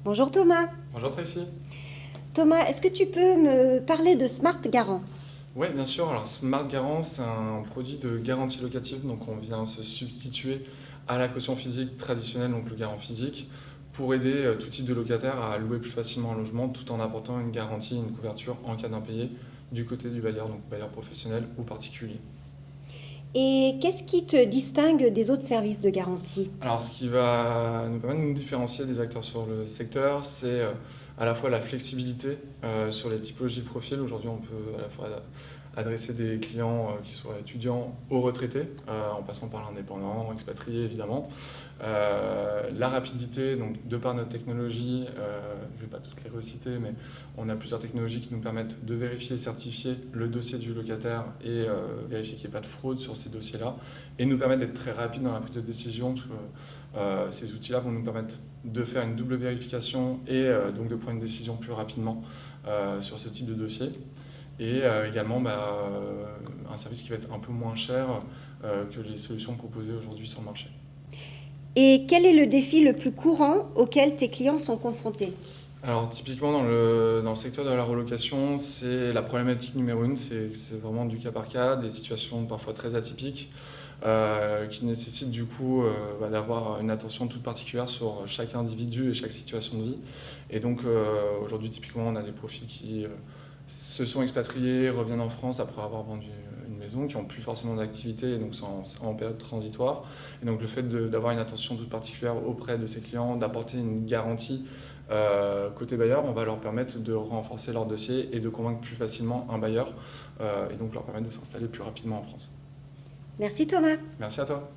Bonjour Thomas. Bonjour Tracy. Thomas, est-ce que tu peux me parler de Smart Garant? Oui, bien sûr. Alors, Smart Garant, c'est un produit de garantie locative. Donc, on vient se substituer à la caution physique traditionnelle, donc le garant physique, pour aider tout type de locataire à louer plus facilement un logement tout en apportant une garantie, une couverture en cas d'impayé du côté du bailleur, donc bailleur professionnel ou particulier. Et qu'est-ce qui te distingue des autres services de garantie? Alors, ce qui va nous permettre de nous différencier des acteurs sur le secteur, c'est à la fois la flexibilité sur les typologies de profils. Aujourd'hui, on peut à la fois adresser des clients qui soient étudiants ou retraités, en passant par l'indépendant, expatrié évidemment. La rapidité, donc de par notre technologie, je ne vais pas toutes les reciter, mais on a plusieurs technologies qui nous permettent de vérifier et certifier le dossier du locataire et vérifier qu'il n'y ait pas de fraude sur ces dossiers-là, et nous permettre d'être très rapide dans la prise de décision, parce que ces outils-là vont nous permettre de faire une double vérification et donc de prendre une décision plus rapidement sur ce type de dossier. Et également un service qui va être un peu moins cher que les solutions proposées aujourd'hui sur le marché. Et quel est le défi le plus courant auquel tes clients sont confrontés? Alors typiquement dans le secteur de la relocation, c'est la problématique numéro une, c'est vraiment du cas par cas, des situations parfois très atypiques qui nécessitent du coup d'avoir une attention toute particulière sur chaque individu et chaque situation de vie. Et donc aujourd'hui typiquement on a des profils qui se sont expatriés, reviennent en France après avoir vendu une maison, qui n'ont plus forcément d'activité et donc sont en période transitoire. Et donc le fait d'avoir une attention toute particulière auprès de ces clients, d'apporter une garantie côté bailleur, on va leur permettre de renforcer leur dossier et de convaincre plus facilement un bailleur et donc leur permettre de s'installer plus rapidement en France. Merci Thomas. Merci à toi.